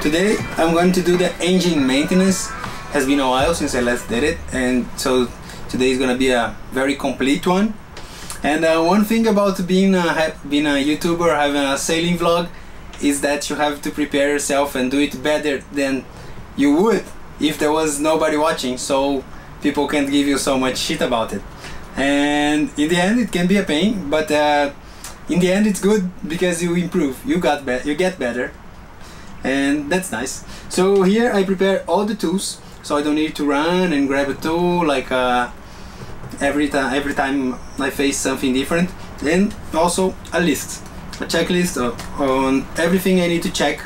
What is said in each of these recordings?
Today I'm going to do the engine maintenance. Has been a while since I last did it, and so today is gonna be a very complete one. And one thing about being a YouTuber, having a sailing vlog, is that you have to prepare yourself and do it better than you would if there was nobody watching, so people can't give you so much shit about it. And in the end it can be a pain, but in the end it's good because you improve, you get better, and that's nice. So here I prepare all the tools, so I don't need to run and grab a tool like every time I face something different. And also a list, a checklist on everything I need to check.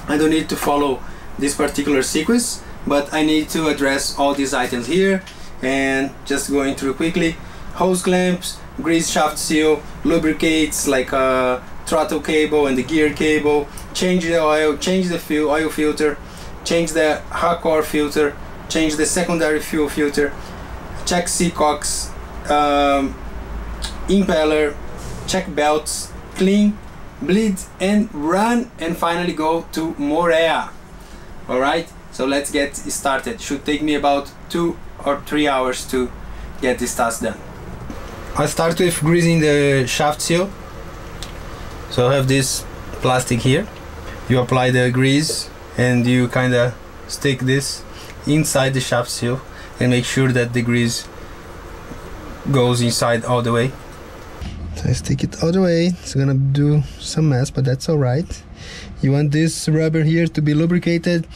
I don't need to follow this particular sequence, but I need to address all these items here. And just going through quickly: hose clamps, grease shaft seal, lubricates like a throttle cable and the gear cable, change the oil, change the oil filter, change the hot core filter, change the secondary fuel filter, check seacocks, impeller, check belts, clean, bleed and run, and finally go to Morea. Alright, so let's get started. Should take me about 2 or 3 hours to get this task done. I start with greasing the shaft seal. So I have this plastic here. You apply the grease and you kinda stick this inside the shaft seal and make sure that the grease goes inside all the way. So I stick it all the way. It's gonna do some mess, but that's alright. You want this rubber here to be lubricated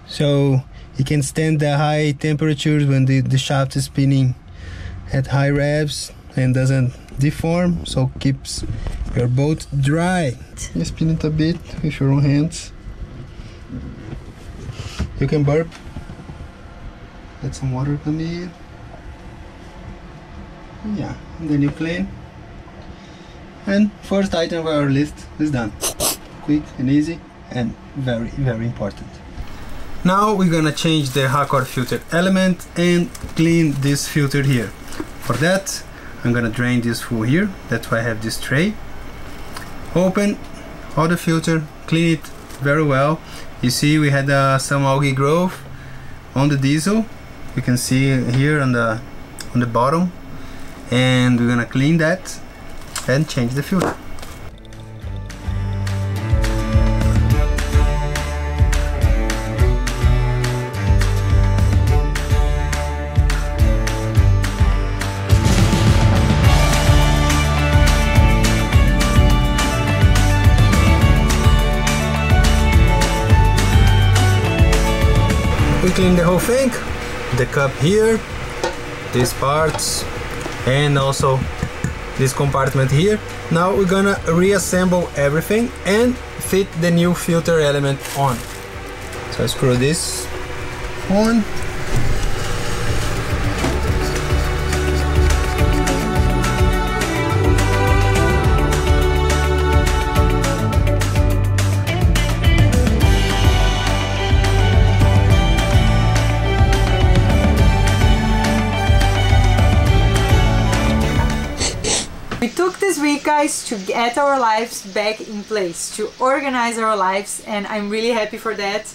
so it can stand the high temperatures when the shaft is spinning at high revs and doesn't deform, so keeps your boat dry. You spin it a bit with your own hands. You can burp. Let some water come in. Yeah, and then you clean. And first item of our list is done. Quick and easy and very, very important. Now we're gonna change the hot core filter element and clean this filter here. For that, I'm gonna drain this full here. That's why I have this tray. Open all the filter, clean it very well. You see we had some algae growth on the diesel. You can see here on the bottom, and we're gonna clean that and change the filter. We clean the whole thing, the cup here, these parts, and also this compartment here. Now we're gonna reassemble everything and fit the new filter element on. So I screw this on. We took this week, guys, to get our lives back in place, to organize our lives, and I'm really happy for that.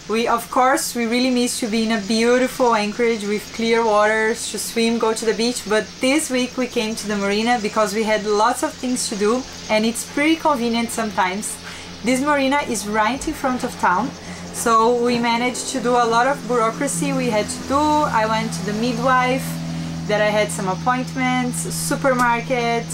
Of course, we really miss to be in a beautiful anchorage with clear waters, to swim, go to the beach, but this week we came to the marina because we had lots of things to do, and it's pretty convenient sometimes. This marina is right in front of town, so we managed to do a lot of bureaucracy we had to do. I went to the midwife, that I had some appointments, supermarket,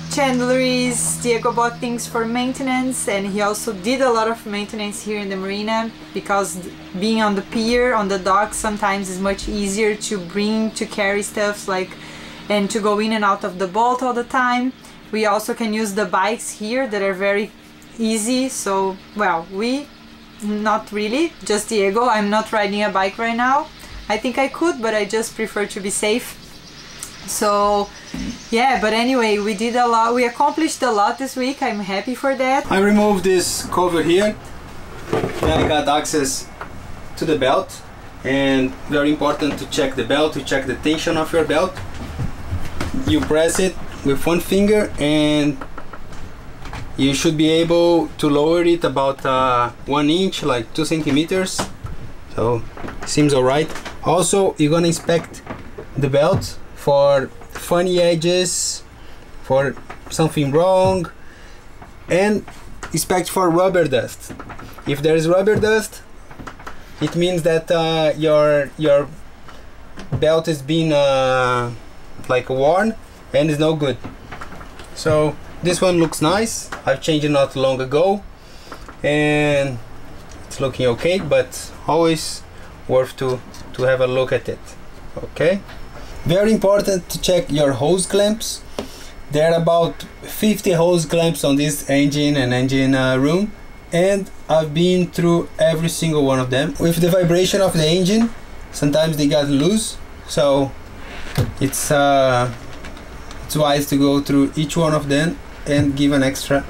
chandleries. Diego bought things for maintenance, and he also did a lot of maintenance here in the marina because being on the pier, on the dock, sometimes is much easier to carry stuff and to go in and out of the boat all the time. We also can use the bikes here that are very easy. So, well, not really, just Diego. I'm not riding a bike right now. I think I could, but I just prefer to be safe. So yeah, but anyway, we did a lot, we accomplished a lot this week. I'm happy for that. I removed this cover here, then I got access to the belt, and very important to check the belt, to check the tension of your belt. You press it with one finger and you should be able to lower it about 1 inch, like 2 centimeters. So seems alright. Also, you're gonna inspect the belt for funny edges, for something wrong, and inspect for rubber dust. If there is rubber dust, it means that your belt is being like worn and is no good. So this one looks nice. I've changed it not long ago and it's looking okay, but always worth to have a look at it. Okay, very important to check your hose clamps. There are about 50 hose clamps on this engine and engine room, and I've been through every single one of them. With the vibration of the engine, sometimes they got loose, so it's wise to go through each one of them and give an extra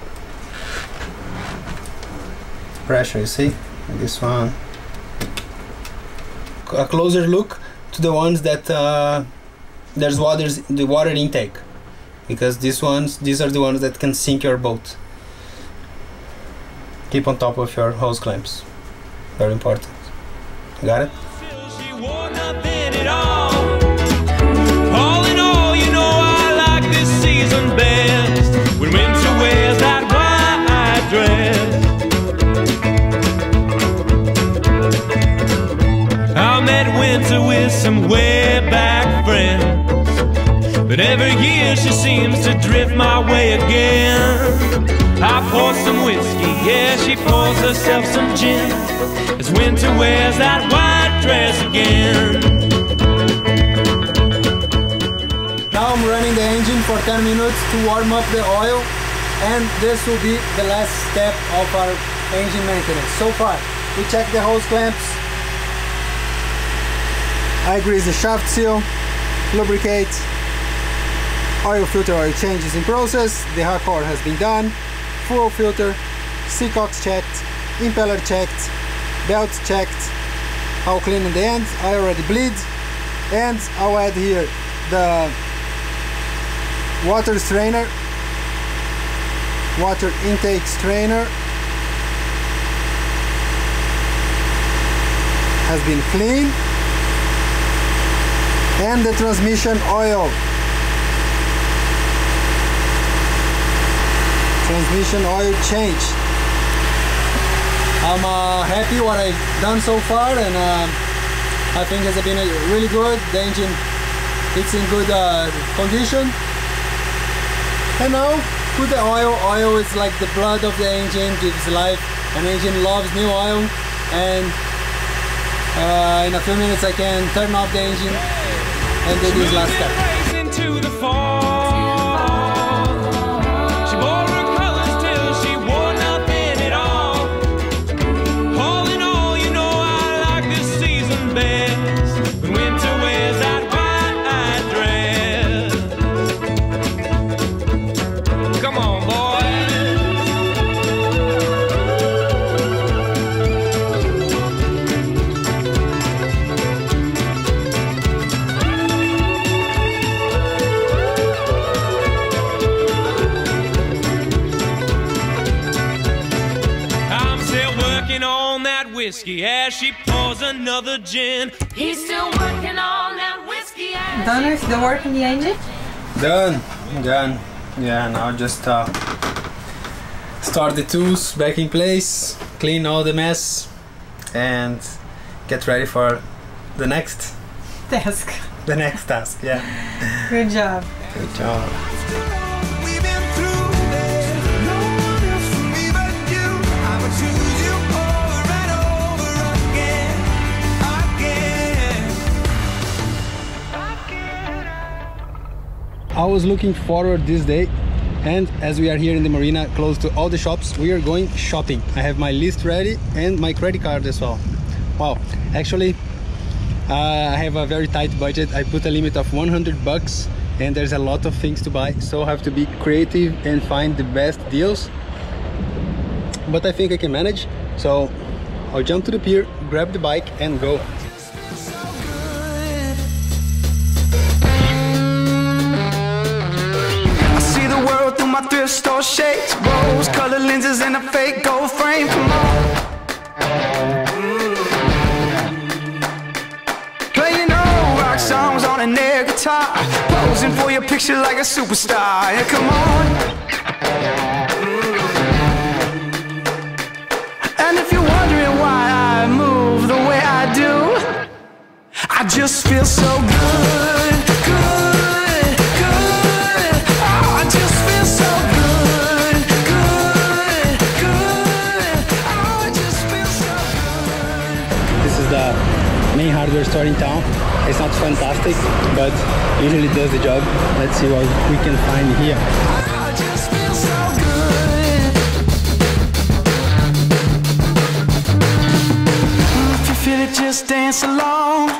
pressure. You see, this one. A closer look to the ones that there's the water intake, because these are the ones that can sink your boat. Keep on top of your hose clamps, very important. Got it? All in all, you know I like this season best, when winter wears that white dress. I met winter with some way back friends, but every year she seems to drift my way again. I pour some whiskey, yeah, she pours herself some gin, as winter wears that white dress again. Now I'm running the engine for 10 minutes to warm up the oil, and this will be the last step of our engine maintenance. So far, we check the hose clamps, I grease the shaft seal, lubricate, oil filter oil change is in process, the hot core has been done, fuel filter, seacocks checked, impeller checked, belt checked. I'll clean in the end, I already bleed, and I'll add here the water strainer, water intake strainer has been cleaned, and the transmission oil. Transmission oil change. I'm happy what I've done so far, and I think it's been really good. The engine, it's in good condition. And now put the oil. Oil is like the blood of the engine, gives life. An engine loves new oil, and in a few minutes I can turn off the engine and do this last step. Whiskey as she pours another gin. He's still working on that whiskey. Done with the work in the engine? Done. Yeah, now just start the tools back in place, clean all the mess, and get ready for the next task. The next task, yeah. Good job. Good job. I was looking forward this day, and as we are here in the marina close to all the shops, we are going shopping. I have my list ready and my credit card as well. Wow, actually I have a very tight budget. I put a limit of 100 bucks and there's a lot of things to buy, so I have to be creative and find the best deals, but I think I can manage. So I'll jump to the pier, grab the bike and go. My thrift store shades, rose-colored lenses and a fake gold frame. Come on. Playing old rock songs on an air guitar, posing for your picture like a superstar. Yeah, come on. And if you're wondering why I move the way I do, I just feel so good, good, good. Oh, I just feel so good, good, good. Oh, I just feel so good. This is the main hardware store in town. It's not fantastic, but usually does the job. Let's see what we can find here. I just feel so good. If you feel it, just dance along.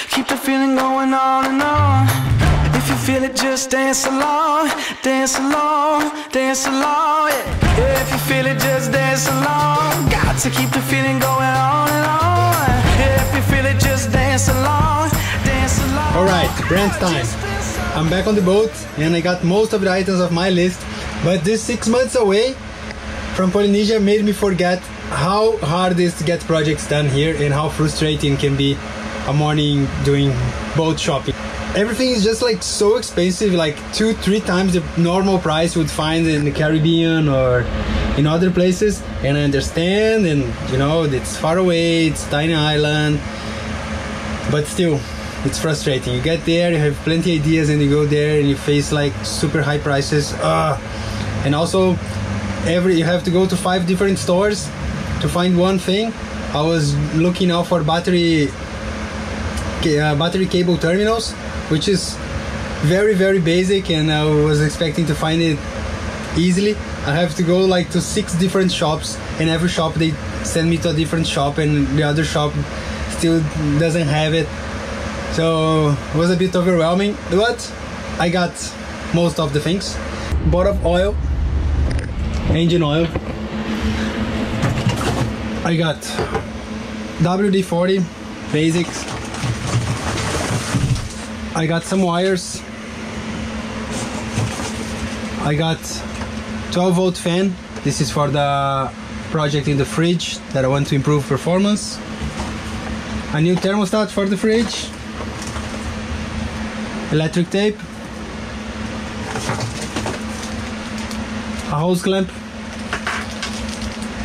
Keep the feeling going on and on. If you feel it, just dance along, dance along, dance along. Yeah. If you feel it, just dance along. Got to keep the feeling going on and on. Yeah. If you feel it, just dance along, dance along. Alright, brand time. I'm back on the boat and I got most of the items of my list, but this 6 months away from Polynesia made me forget how hard it is to get projects done here and how frustrating can be a morning doing boat shopping. Everything is just like so expensive, like 2-3 times the normal price you would find in the Caribbean or in other places, and I understand, and you know, it's far away, it's a tiny island, but still it's frustrating. You get there, you have plenty of ideas, and you go there and you face like super high prices. And also you have to go to 5 different stores to find one thing. I was looking out for battery cable terminals, which is very basic, and I was expecting to find it easily. I have to go like to 6 different shops, and every shop they send me to a different shop, and the other shop still doesn't have it. So it was a bit overwhelming, but I got most of the things. Bought of oil, engine oil. I got WD-40 basics. I got some wires. I got 12-volt fan. This is for the project in the fridge that I want to improve performance. A new thermostat for the fridge. Electric tape. A hose clamp.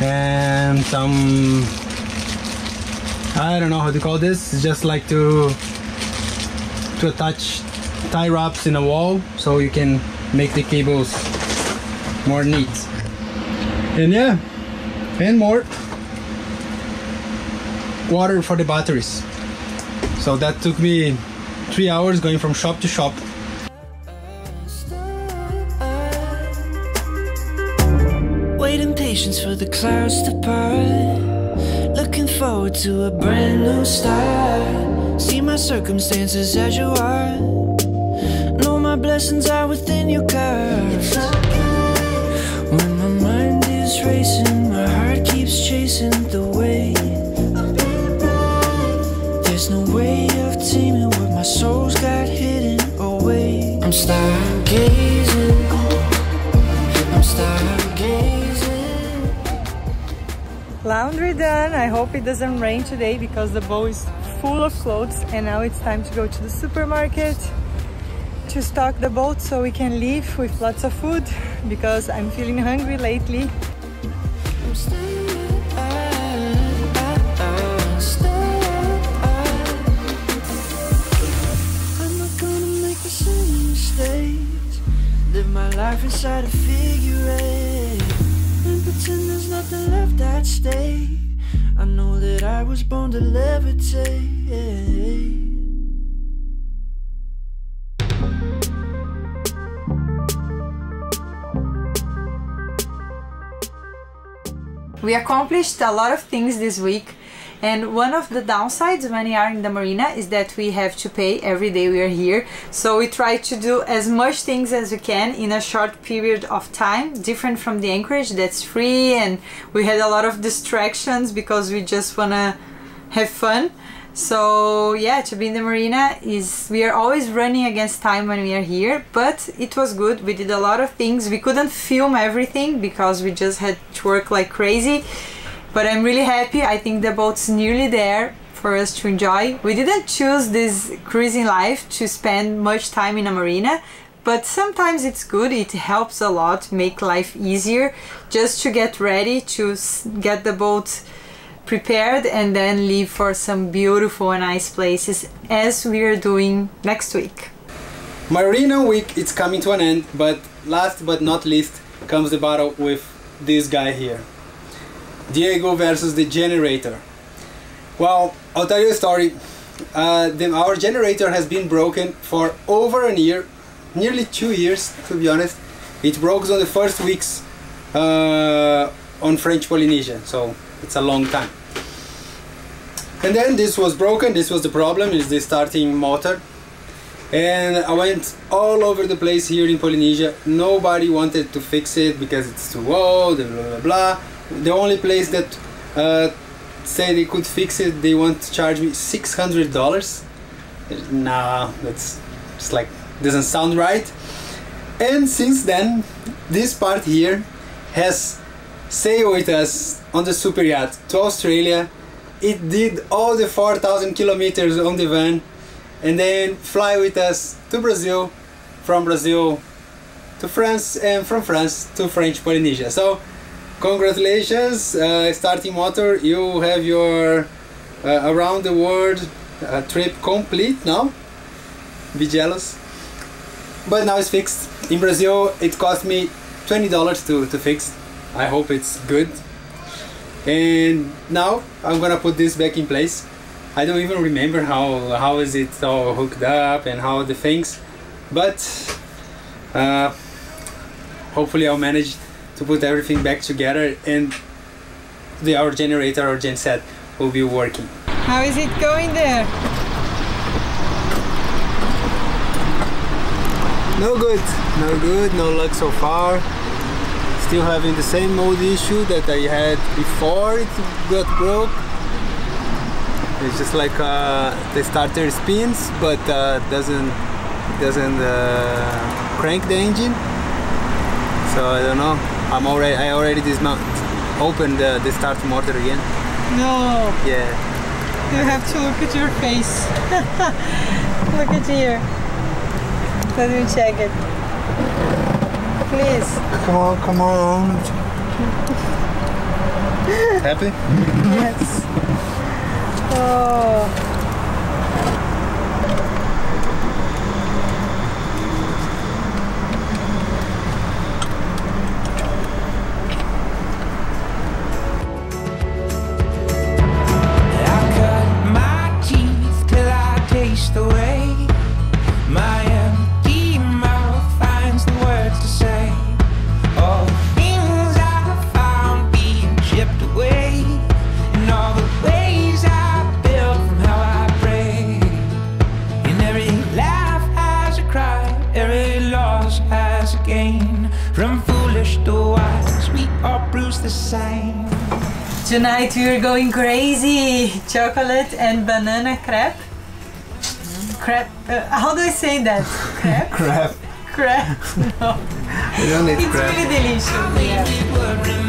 And some, I don't know how to call this. It's just like to attach tie wraps in a wall so you can make the cables more neat. And yeah, and more water for the batteries. So that took me 3 hours going from shop to shop. Waiting patience for the clouds to part, looking forward to a brand new start. See my circumstances as you are, know my blessings are within your curves. When my mind is racing, my heart keeps chasing the way. There's no way of taming what my soul's got hidden away. I'm stargazing, I'm stargazing. Laundry done. I hope it doesn't rain today because the boat is full of clothes, and now it's time to go to the supermarket to stock the boat so we can leave with lots of food because I'm feeling hungry lately. I'm not gonna make the same mistakes, live my life inside a figure eight, and pretend there's nothing left at stake. I know that I was born to levitate. We accomplished a lot of things this week, and one of the downsides when we are in the marina is that we have to pay every day we are here. So we try to do as much things as we can in a short period of time, different from the anchorage that's free, and we had a lot of distractions because we just wanna have fun. So yeah, to be in the marina we are always running against time when we are here, but it was good. We did a lot of things. We couldn't film everything because we just had to work like crazy, but I'm really happy. I think the boat's nearly there for us to enjoy. We didn't choose this cruising life to spend much time in a marina, but sometimes it's good. It helps a lot, make life easier, just to get ready, to get the boat prepared and then leave for some beautiful and nice places, as we are doing next week. Marina week is coming to an end, but last but not least comes the battle with this guy here. Diego versus the generator. Well, I'll tell you a story. Our generator has been broken for over a year, nearly 2 years to be honest. It broke on the first weeks on French Polynesia, so it's a long time. And then this was broken. This was the problem, is the starting motor. And I went all over the place here in Polynesia. Nobody wanted to fix it because it's too old and blah blah blah. The only place that say they could fix it, they want to charge me $600. Nah, that's just like, doesn't sound right. And since then, this part here has sailed with us on the super yacht to Australia. It did all the 4,000 kilometers on the van, and then fly with us to Brazil, from Brazil to France, and from France to French Polynesia. So congratulations, starting motor, you have your around the world trip complete now. Be jealous. But now it's fixed. In Brazil it cost me $20 to fix. I hope it's good. And now I'm gonna put this back in place. I don't even remember how is it all hooked up and how the things, but hopefully I'll manage to put everything back together, and our generator or genset will be working. How is it going there? No good, no luck so far. Still having the same old issue that I had before it got broke. It's just like the starter spins, but doesn't crank the engine. So I don't know. I already opened the start motor again. No. Yeah. You have to look at your face. Look at here. Let me check it. Please. Come on. Happy? Yes. Oh. I cut my teeth till I taste the way my empty mouth finds the words to say. All the things I found being chipped away, and all the ways I built from how I pray. And every laugh has a cry, every loss has a gain. From foolish to wise, we are bruised the same. Tonight we are going crazy. Chocolate and banana crepe. Crepe. How do I say that? Crepe? Crap. Crepe. No. You don't need It's crap. really delicious. Yeah.